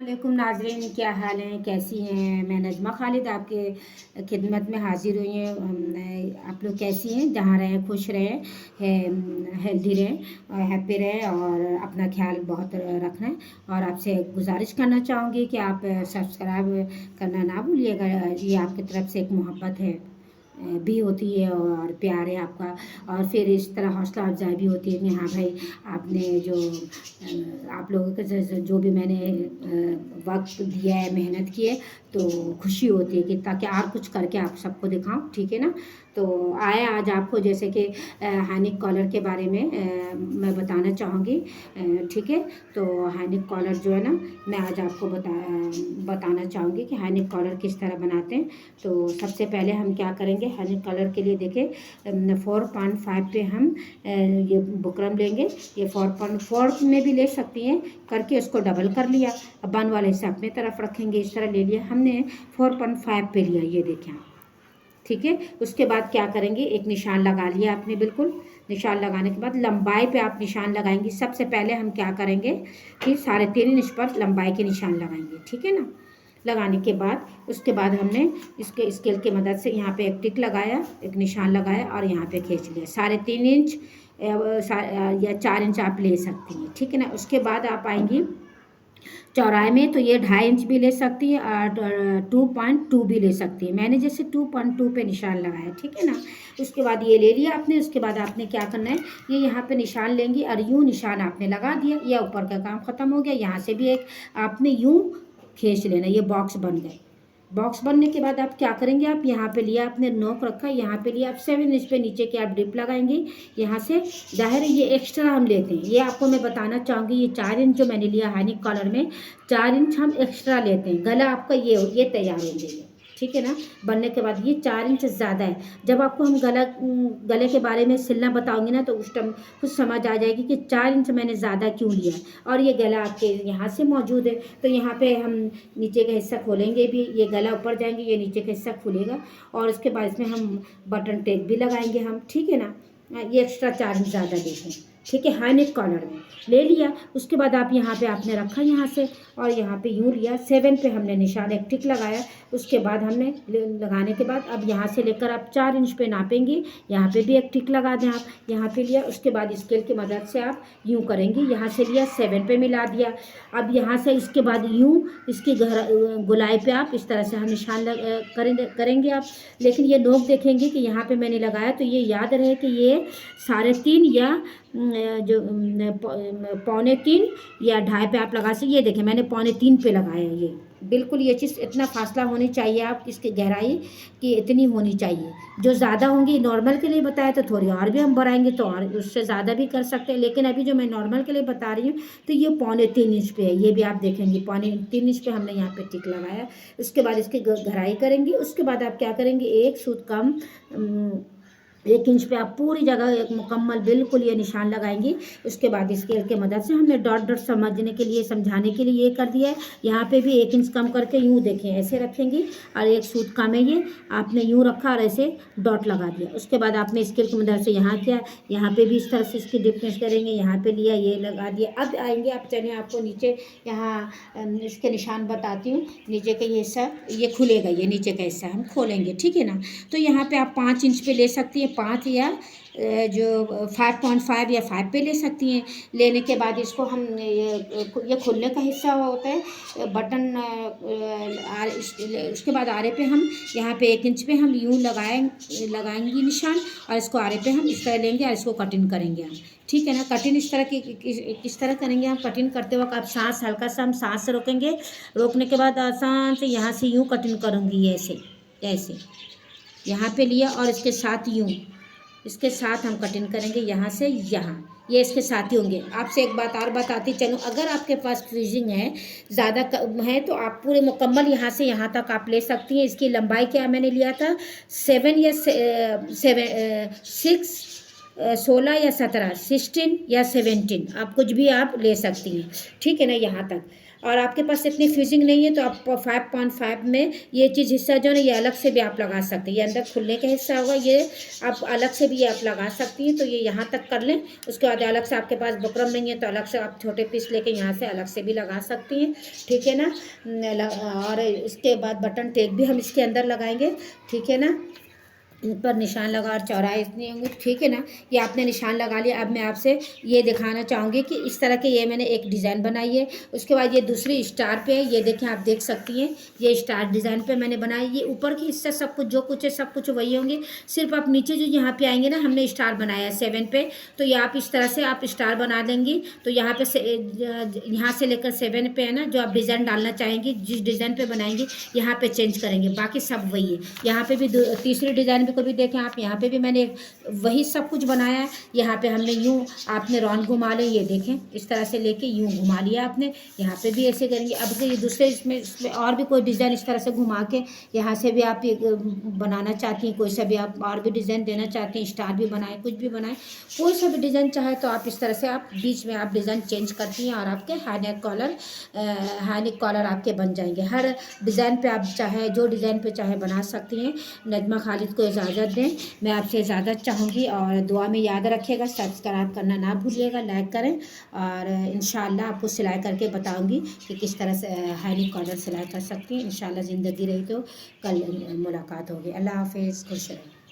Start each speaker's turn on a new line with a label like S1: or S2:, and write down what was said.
S1: वालेकुम नाज़रीन, क्या हाल हैं, कैसी हैं। मैं नजमा खालिद आपके खिदमत में हाजिर हुई हूँ। आप लोग कैसी हैं, जहाँ रहें खुश रहें, हेल्दी रहें और हैप्पी रहें और अपना ख्याल बहुत रखें। और आपसे गुजारिश करना चाहूँगी कि आप सब्सक्राइब करना ना भूलिएगा। ये आपकी तरफ से एक मोहब्बत है भी होती है और प्यार है आपका। और फिर इस तरह हौसला अफजाई भी होती है कि हाँ भाई, आपने जो आप लोगों के जो भी मैंने वक्त दिया है, मेहनत की है, तो खुशी होती है कि ताकि और कुछ करके आप सबको दिखाऊं। ठीक है ना। तो आए आज आपको जैसे कि हानिक कॉलर के बारे में मैं बताना चाहूँगी। ठीक है। तो हानिक कॉलर जो है ना, मैं आज आपको बताना चाहूँगी कि हानिक कॉलर किस तरह बनाते हैं। तो सबसे पहले हम क्या करेंगे, हानिक कॉलर के लिए देखें 4.5 पे हम ये बुकरम लेंगे। ये 4.4 में भी ले सकती हैं, करके उसको डबल कर लिया। अब बन वाले हिस्से अपने तरफ रखेंगे, इस तरह ले लिया हमने। 4.5 पे लिया, ये देखें आप। ठीक है। उसके बाद क्या करेंगे, एक निशान लगा लिया आपने। बिल्कुल निशान लगाने के बाद लंबाई पे आप निशान लगाएंगे। सबसे पहले हम क्या करेंगे कि 3.5 इंच पर लंबाई के निशान लगाएंगे। ठीक है ना। लगाने के बाद उसके बाद हमने इसके स्केल की मदद से यहाँ पे एक टिक लगाया, एक निशान लगाया और यहाँ पे खींच लिया। 3.5 इंच या 4 इंच आप ले सकती हैं। ठीक है ना। उसके बाद आप आएंगी चौड़ाई में, तो ये 2.5 इंच भी ले सकती है और 2.2 भी ले सकती है। मैंने जैसे 2.2 पे निशान लगाया। ठीक है ना। उसके बाद ये ले लिया आपने। उसके बाद आपने क्या करना है, ये यहाँ पे निशान लेंगी और यूँ निशान आपने लगा दिया। या ऊपर का काम ख़त्म हो गया। यहाँ से भी एक आपने यूँ खींच लेना। ये बॉक्स बन गए। बॉक्स बनने के बाद आप क्या करेंगे, आप यहाँ पे लिया आपने नोक रखा, यहाँ पे लिया आप 7 इंच पे नीचे के आप डिप लगाएंगे। यहाँ से जाहिर है ये एक्स्ट्रा हम लेते हैं, ये आपको मैं बताना चाहूँगी। ये 4 इंच जो मैंने लिया हानिक कॉलर में, 4 इंच हम एक्स्ट्रा लेते हैं। गला आपका ये तैयार हो जाएगा। ठीक है ना। बनने के बाद ये 4 इंच ज़्यादा है। जब आपको हम गले के बारे में सिलना बताऊंगी ना, तो उस टाइम कुछ समझ आ जाएगी कि 4 इंच मैंने ज़्यादा क्यों लिया है। और ये गला आपके यहाँ से मौजूद है, तो यहाँ पे हम नीचे का हिस्सा खोलेंगे भी। ये गला ऊपर जाएंगे, ये नीचे का हिस्सा खुलेगा। और उसके बाद इसमें हम बटन टेप भी लगाएंगे हम। ठीक है ना। ये एक्स्ट्रा 4 इंच ज़्यादा देखें। ठीक है। हाई नेक कॉलर में ले लिया। उसके बाद आप यहाँ पे आपने रखा यहाँ से और यहाँ पे यूँ लिया। 7 पे हमने निशान एक टिक लगाया। उसके बाद हमने लगाने के बाद अब यहाँ से लेकर आप 4 इंच पे नापेंगे। यहाँ पे भी एक टिक लगा दें आप। यहाँ पे लिया। उसके बाद स्केल की मदद से आप यूँ करेंगे। यहाँ से लिया 7 पे मिला दिया। अब यहाँ से इसके बाद यूँ इसकी गोलाई पे आप इस तरह से हम निशान करेंगे आप। लेकिन ये नोक देखेंगे कि यहाँ पे मैंने लगाया, तो ये याद रहे कि ये 3.5 या जो 2.25 या 2.5 पे आप लगा सकते। ये देखें मैंने 3.25 पे लगाया। ये बिल्कुल ये चीज़ इतना फासला होनी चाहिए, आप इसकी गहराई की इतनी होनी चाहिए। जो ज़्यादा होंगी, नॉर्मल के लिए बताया तो थोड़ी और भी हम बढ़ाएंगे तो और उससे ज़्यादा भी कर सकते हैं। लेकिन अभी जो मैं नॉर्मल के लिए बता रही हूँ, तो ये 3.25 इंच पे है। ये भी आप देखेंगे 3.25 इंच पे हमने यहाँ पे टिक लगाया। उसके बाद इसकी गहराई करेंगे। उसके बाद आप क्या करेंगे, एक सूत कम 1 इंच पे आप पूरी जगह एक मुकम्मल बिल्कुल ये निशान लगाएंगी। उसके बाद स्केल के मदद से हमने डॉट डॉट समझने के लिए, समझाने के लिए ये कर दिया है। यहाँ पे भी 1 इंच कम करके यूँ देखें ऐसे रखेंगी और एक सूत कम है, ये आपने यूँ रखा और ऐसे डॉट लगा दिया। उसके बाद आपने स्केल की मदद से यहाँ किया, यहाँ पे भी इस तरह से इसकी डिफरेंस करेंगे। यहाँ पे लिया, ये लगा दिया। अब आएंगे आप, चलिए आपको नीचे यहाँ इसके निशान बताती हूँ। नीचे का ये हिस्सा ये खुलेगा, ये नीचे का हिस्सा हम खोलेंगे। ठीक है ना। तो यहाँ पे आप 5 इंच पे ले सकती हैं, 5 या जो 5.5 या 5 पे ले सकती हैं। लेने के बाद इसको हम ये खुलने का हिस्सा होता है बटन। उसके बाद आरे पे हम यहाँ पे 1 इंच पे हम यूँ लगाएंगे निशान और इसको आरे पे हम इस तरह लेंगे और इसको कटिंग करेंगे हम। ठीक है ना। कटिंग इस तरह की किस तरह करेंगे हम, कटिंग करते वक्त आप सांस हल्का सा हम सांस से रोकेंगे। रोकने के बाद आसान से यहाँ से यूँ कटिंग करूँगी, ऐसे ऐसे यहाँ पे लिया और इसके साथ यूँ, इसके साथ हम कटिंग करेंगे यहाँ से यहाँ। ये इसके साथ ही होंगे। आपसे एक बात और बताती चलूँ, अगर आपके पास फ्रीजिंग है, ज़्यादा है, तो आप पूरे मुकम्मल यहाँ से यहाँ तक आप ले सकती हैं। इसकी लंबाई क्या मैंने लिया था, 7 या 6 16 या 17, 16 या 17, आप कुछ भी आप ले सकती हैं। ठीक है ना। यहाँ तक और आपके पास इतनी फ्यूजिंग नहीं है तो आप 5.5 में ये चीज़ हिस्सा जो है ना ये अलग से भी आप लगा सकते हैं। ये अंदर खुलने का हिस्सा होगा, ये आप अलग से भी ये आप लगा सकती हैं। तो ये यहाँ तक कर लें, उसके बाद अलग से आपके पास बुकरम नहीं है तो अलग से आप छोटे पीस लेके यहाँ से अलग से भी लगा सकती हैं, ठीक है ना। और इसके बाद बटन टेक भी हम इसके अंदर लगाएंगे, ठीक है ना। इन पर निशान लगा और चौड़ाई इतनी होंगी, ठीक है ना। ये आपने निशान लगा लिया। अब मैं आपसे ये दिखाना चाहूँगी कि इस तरह के ये मैंने एक डिज़ाइन बनाई है। उसके बाद ये दूसरी स्टार पे है, ये देखें आप देख सकती हैं, ये स्टार डिज़ाइन पे मैंने बनाई। ये ऊपर की हिस्सा सब कुछ जो कुछ है सब कुछ वही होंगे, सिर्फ आप नीचे जो यहाँ पे आएंगे ना, हमने स्टार बनाया है 7 पे, तो ये आप इस तरह से आप स्टार बना देंगी। तो यहाँ पे यहाँ से लेकर 7 पे है ना, जो आप डिज़ाइन डालना चाहेंगी, जिस डिज़ाइन पे बनाएंगी यहाँ पे चेंज करेंगे, बाकी सब वही है। यहाँ पे भी तीसरी डिज़ाइन को भी देखें आप, यहाँ पे भी मैंने वही सब कुछ बनाया है। यहाँ पे हमने यूँ आपने राउंड घुमा ले, ये देखें इस तरह से लेके यूँ घुमा लिया आपने। यहाँ पे भी ऐसे करेंगे। अब से ये दूसरे इसमें और भी कोई डिज़ाइन इस तरह से घुमा के यहाँ से भी आप बनाना चाहती हैं, कोई सा भी आप और भी डिज़ाइन देना चाहती हैं, स्टार भी बनाए, कुछ भी बनाए, कोई सा भी डिज़ाइन चाहे तो आप इस तरह से आप बीच में आप डिज़ाइन चेंज करती हैं और आपके हाई नेक कॉलर आपके बन जाएंगे। हर डिज़ाइन पे आप चाहे जो डिज़ाइन पे चाहे बना सकती हैं। नजमा खालिद को इजाज़त दें, मैं आपसे इजाज़त चाहूँगी और दुआ में याद रखिएगा, सब्सक्राइब करना ना भूलिएगा, लाइक करें और इंशाल्लाह आपको सिलाई करके बताऊँगी कि किस तरह से हाई नेक कॉलर सिलाई कर सकती हैं। इंशाल्लाह ज़िंदगी रही तो कल मुलाकात होगी। अल्लाह हाफ़िज़, खुश रहें।